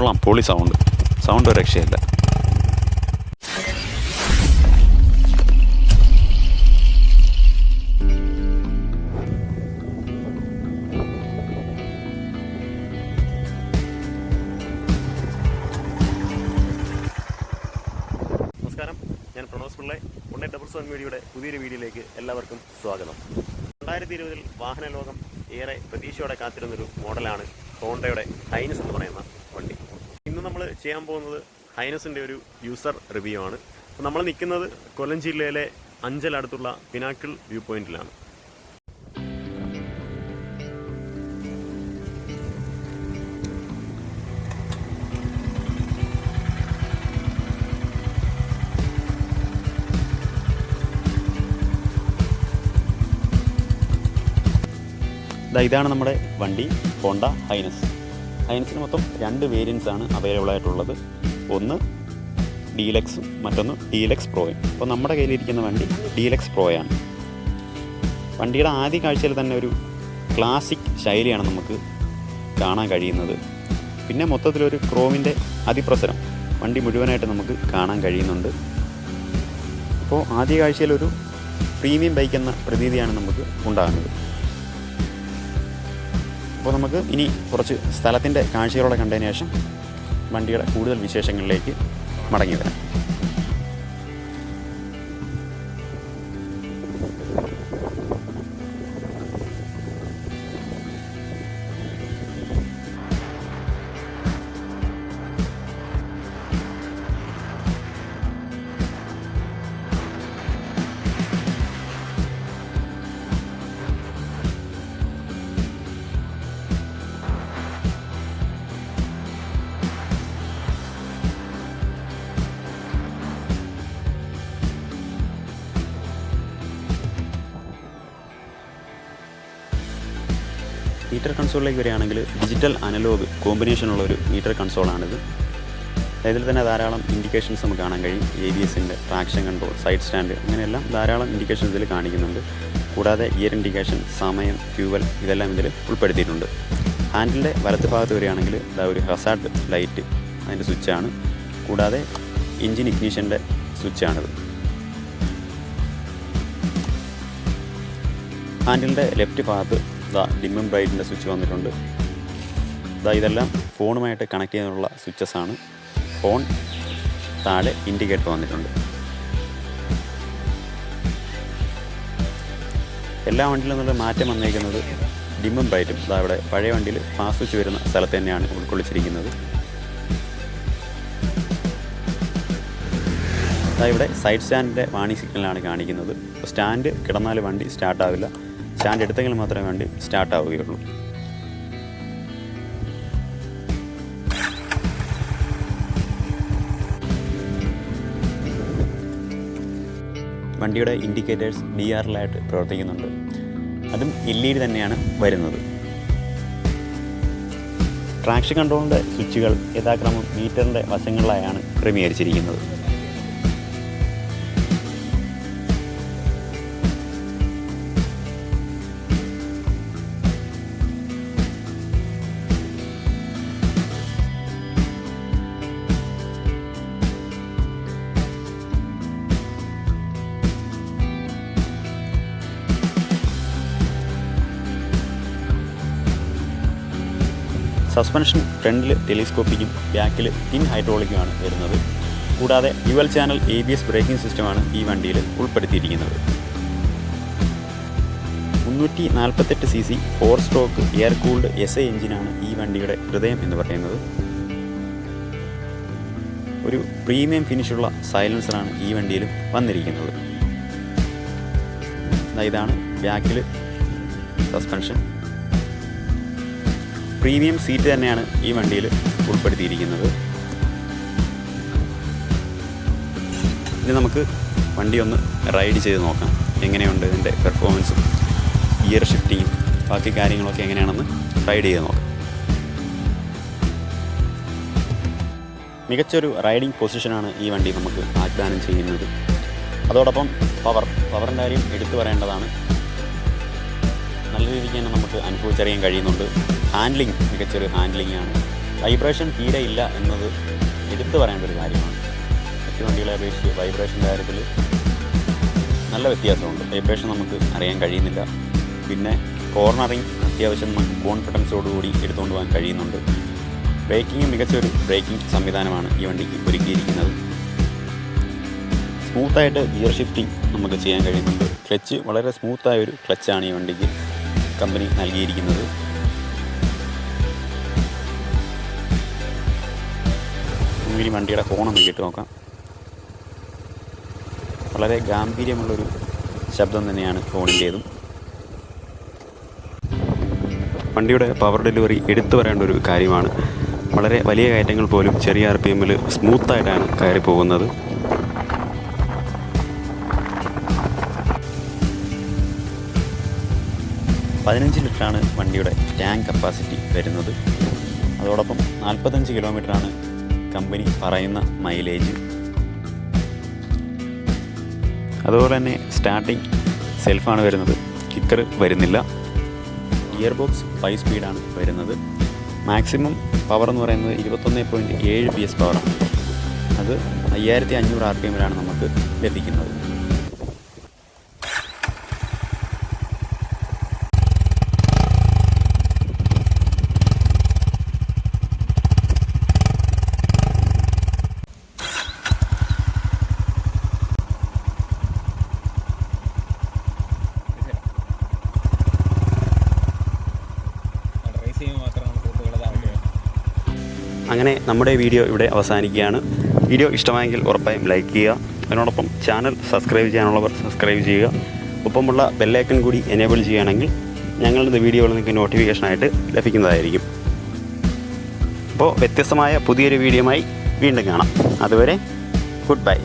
കൊള്ളാം, പൊളി സൗണ്ട് ഒരു രക്ഷയില്ല. നമസ്കാരം, ഞാൻ പ്രണോസ് പിള്ളെ. 1877 മീഡിയയുടെ പുതിയൊരു വീഡിയോയിലേക്ക് എല്ലാവർക്കും സ്വാഗതം. 2020 വാഹന ലോകം ഏറെ പ്രതീക്ഷയോടെ കാത്തിരുന്നൊരു മോഡലാണ് ഹോണ്ടയുടെ ഹൈനസ് എന്ന് പറയുന്ന വണ്ടി. ഇന്ന് നമ്മൾ ചെയ്യാൻ പോകുന്നത് ഹൈനസിൻ്റെ ഒരു യൂസർ റിവ്യൂ ആണ്. അപ്പോൾ നമ്മൾ നിൽക്കുന്നത് കൊല്ലം ജില്ലയിലെ അഞ്ചൽ അടുത്തുള്ള പിനാക്കിൾ വ്യൂ പോയിന്റിലാണ്. ഇതാണ് നമ്മുടെ വണ്ടി, ഹോണ്ട ഹൈനസ്. ഹൈനസിന് മൊത്തം 2 വേരിയൻസ് ആണ് അവൈലബിൾ ആയിട്ടുള്ളത്. ഒന്ന് ഡീലക്സും മറ്റൊന്ന് ഡീലക്സ് പ്രോയും. അപ്പോൾ നമ്മുടെ കയ്യിലിരിക്കുന്ന വണ്ടി ഡീലക്സ് പ്രോയാണ്. വണ്ടിയുടെ ആദ്യ കാഴ്ചയിൽ തന്നെ ഒരു ക്ലാസിക് ശൈലിയാണ് നമുക്ക് കാണാൻ കഴിയുന്നത്. പിന്നെ മൊത്തത്തിലൊരു ക്രോമിൻ്റെ അതിപ്രസരം വണ്ടി മുഴുവനായിട്ട് നമുക്ക് കാണാൻ കഴിയുന്നുണ്ട്. അപ്പോൾ ആദ്യ കാഴ്ചയിലൊരു പ്രീമിയം ബൈക്ക് എന്ന പ്രതീതിയാണ് നമുക്ക് ഉണ്ടാകുന്നത്. അപ്പോൾ നമുക്ക് ഇനി കുറച്ച് സ്ഥലത്തിൻ്റെ കാഴ്ചകളോടെ കണ്ടതിന് ശേഷം വണ്ടിയുടെ കൂടുതൽ വിശേഷങ്ങളിലേക്ക് മടങ്ങി വരാം. മീറ്റർ കൺസോളിലേക്ക് വരികയാണെങ്കിൽ ഡിജിറ്റൽ അനലോഗ് കോമ്പിനേഷനുള്ളൊരു മീറ്റർ കൺസോളാണിത്. ഇതിൽ തന്നെ ധാരാളം ഇൻഡിക്കേഷൻസ് നമുക്ക് കാണാൻ കഴിയും. ABSൻ്റെ ട്രാക്ഷൻ കൺട്രോൾ, സൈഡ് സ്റ്റാൻഡ്, അങ്ങനെയെല്ലാം ധാരാളം ഇൻഡിക്കേഷൻസ് ഇതിൽ കാണിക്കുന്നുണ്ട്. കൂടാതെ ഗിയർ ഇൻഡിക്കേഷൻ, സമയം, ഫ്യൂവൽ ഇതെല്ലാം ഇതിൽ ഉൾപ്പെടുത്തിയിട്ടുണ്ട്. ഹാൻഡിലിൻ്റെ വലത്ത് ഭാഗത്ത് വരികയാണെങ്കിൽ ഒരു ഹസാർഡ് ലൈറ്റ്, അതിൻ്റെ സ്വിച്ചാണ്. കൂടാതെ എഞ്ചിൻ ഇഗ്നിഷൻ്റെ സ്വിച്ചാണിത്. ഹാൻഡിലിൻ്റെ ലെഫ്റ്റ് ഭാഗത്ത് ഡിമ്മും ബ്രൈറ്റിൻ്റെ സ്വിച്ച് വന്നിട്ടുണ്ട്. ഇതെല്ലാം ഫോണുമായിട്ട് കണക്ട് ചെയ്യാനുള്ള സ്വിച്ചസാണ്. ഫോൺ താഴെ ഇൻഡിക്കേറ്റർ വന്നിട്ടുണ്ട്. എല്ലാ വണ്ടിയിലും നിന്നുള്ള മാറ്റം വന്നേക്കുന്നത് ഡിമ്മും ബ്രൈറ്റും അവിടെ പഴയ വണ്ടിയിൽ ഫാസ്റ്റ് സ്വിച്ച് വരുന്ന സ്ഥലത്ത് തന്നെയാണ് ഉൾക്കൊള്ളിച്ചിരിക്കുന്നത്. ഇവിടെ സൈഡ് സ്റ്റാൻഡിൻ്റെ വാണിംഗ് സിഗ്നലാണ് കാണിക്കുന്നത്. സ്റ്റാൻഡ് കിടന്നാൽ വണ്ടി സ്റ്റാർട്ടാവില്ല, സ്റ്റാൻഡ് എടുത്തെങ്കിൽ മാത്രമേ വണ്ടി സ്റ്റാർട്ടാവുകയുള്ളൂ. വണ്ടിയുടെ ഇൻഡിക്കേറ്റേഴ്സ് DRL-ആയിട്ട് പ്രവർത്തിക്കുന്നുണ്ട്. അതും LED തന്നെയാണ് വരുന്നത്. ട്രാക്ഷൻ കൺട്രോളിൻ്റെ സ്വിച്ചുകൾ യഥാക്രമം മീറ്ററിൻ്റെ വശങ്ങളിലായാണ് ക്രമീകരിച്ചിരിക്കുന്നത്. സസ്പെൻഷൻ ഫ്രണ്ടിൽ ടെലിസ്കോപ്പിക്കും ബാക്കിൽ പിൻ ഹൈഡ്രോളിക്കുമാണ് വരുന്നത്. കൂടാതെ ഡ്യുവൽ ചാനൽ ABS ബ്രേക്കിംഗ് സിസ്റ്റമാണ് ഈ വണ്ടിയിൽ ഉൾപ്പെടുത്തിയിരിക്കുന്നത്. 348 cc 4 stroke air cooled SI എഞ്ചിനാണ് ഈ വണ്ടിയുടെ ഹൃദയം എന്ന് പറയുന്നത്. ഒരു പ്രീമിയം ഫിനിഷുള്ള സൈലൻസറാണ് ഈ വണ്ടിയിൽ വന്നിരിക്കുന്നത്. ഇതാണ് ബാക്കിൽ സസ്പെൻഷൻ. പ്രീമിയം സീറ്റ് തന്നെയാണ് ഈ വണ്ടിയിൽ ഉൾപ്പെടുത്തിയിരിക്കുന്നത്. ഇനി നമുക്ക് വണ്ടി ഒന്ന് റൈഡ് ചെയ്ത് നോക്കാം, എങ്ങനെയുണ്ട് ഇതിൻ്റെ പെർഫോമൻസും ഗിയർ ഷിഫ്റ്റിങ്ങും ബാക്കി കാര്യങ്ങളൊക്കെ എങ്ങനെയാണെന്ന് റൈഡ് ചെയ്ത് നോക്കാം. മികച്ചൊരു റൈഡിംഗ് പൊസിഷനാണ് ഈ വണ്ടി നമുക്ക് വാഗ്ദാനം ചെയ്യുന്നത്. അതോടൊപ്പം പവറിൻ്റെ കാര്യം എടുത്തു പറയേണ്ടതാണ്. നല്ല രീതിക്ക് തന്നെ നമുക്ക് അനുഭവിച്ചറിയാൻ കഴിയുന്നുണ്ട്. ഹാൻഡ്ലിംഗ് മികച്ചൊരു ഹാൻഡ്ലിംഗ് ആണ്. വൈബ്രേഷൻ തീരെ ഇല്ല എന്നത് എടുത്തു പറയേണ്ട ഒരു കാര്യമാണ്. മറ്റു വണ്ടികളെ അപേക്ഷിച്ച് വൈബ്രേഷൻ്റെ കാര്യത്തിൽ നല്ല വ്യത്യാസമുണ്ട്. വൈബ്രേഷൻ നമുക്ക് അറിയാൻ കഴിയുന്നില്ല. പിന്നെ കോർണറിങ് അത്യാവശ്യം നമുക്ക് കോൺഫിഡൻസോടുകൂടി എടുത്തുകൊണ്ട് പോകാൻ കഴിയുന്നുണ്ട്. ബ്രേക്കിംഗ് മികച്ചൊരു ബ്രേക്കിംഗ് സംവിധാനമാണ് ഈ വണ്ടിക്ക് ഒരുക്കിയിരിക്കുന്നത്. സ്മൂത്തായിട്ട് ഗിയർ ഷിഫ്റ്റിംഗ് നമുക്ക് ചെയ്യാൻ കഴിയുന്നുണ്ട്. ക്ലച്ച് വളരെ സ്മൂത്തായൊരു ക്ലച്ചാണ് ഈ വണ്ടിക്ക് കമ്പനി നൽകിയിരിക്കുന്നത്. നമുക്ക് ഈ വണ്ടിയുടെ ഹോണൊന്ന് കേട്ട് നോക്കാം. വളരെ ഗാംഭീര്യമുള്ളൊരു ശബ്ദം തന്നെയാണ് ഹോണിൻ്റേതും. വണ്ടിയുടെ പവർ ഡെലിവറി എടുത്തു പറയേണ്ട ഒരു കാര്യമാണ്. വളരെ വലിയ കയറ്റങ്ങൾ പോലും ചെറിയ RPM സ്മൂത്തായിട്ടാണ് കയറി പോകുന്നത്. ലിറ്ററാണ് വണ്ടിയുടെ ടാങ്ക് കപ്പാസിറ്റി വരുന്നത്. അതോടൊപ്പം 45 കിലോമീറ്ററാണ് കമ്പനി പറയുന്ന മൈലേജ്. അതുപോലെ തന്നെ സ്റ്റാർട്ടിങ് സെൽഫാണ് വരുന്നത്, കിക്കർ വരുന്നില്ല. ഗിയർ ബോക്സ് 5 സ്പീഡാണ് വരുന്നത്. മാക്സിമം പവർ എന്ന് പറയുന്നത് 21.7 PS പവറാണ്. അത് 5500 RPM നമുക്ക് ലഭിക്കുന്നത്. അങ്ങനെ നമ്മുടെ വീഡിയോ ഇവിടെ അവസാനിക്കുകയാണ്. വീഡിയോ ഇഷ്ടമായെങ്കിൽ ഉറപ്പായും ലൈക്ക് ചെയ്യുക. അതിനോടൊപ്പം ചാനൽ സബ്സ്ക്രൈബ് ചെയ്യാനുള്ളവർ സബ്സ്ക്രൈബ് ചെയ്യുക. ഒപ്പമുള്ള ബെല്ലൈക്കൺ കൂടി എനേബിൾ ചെയ്യുകയാണെങ്കിൽ ഞങ്ങളുടെ വീഡിയോകൾ നിങ്ങൾക്ക് നോട്ടിഫിക്കേഷനായിട്ട് ലഭിക്കുന്നതായിരിക്കും. അപ്പോൾ വ്യത്യസ്തമായ പുതിയൊരു വീഡിയോയുമായി വീണ്ടും കാണാം. അതുവരെ ഗുഡ് ബൈ.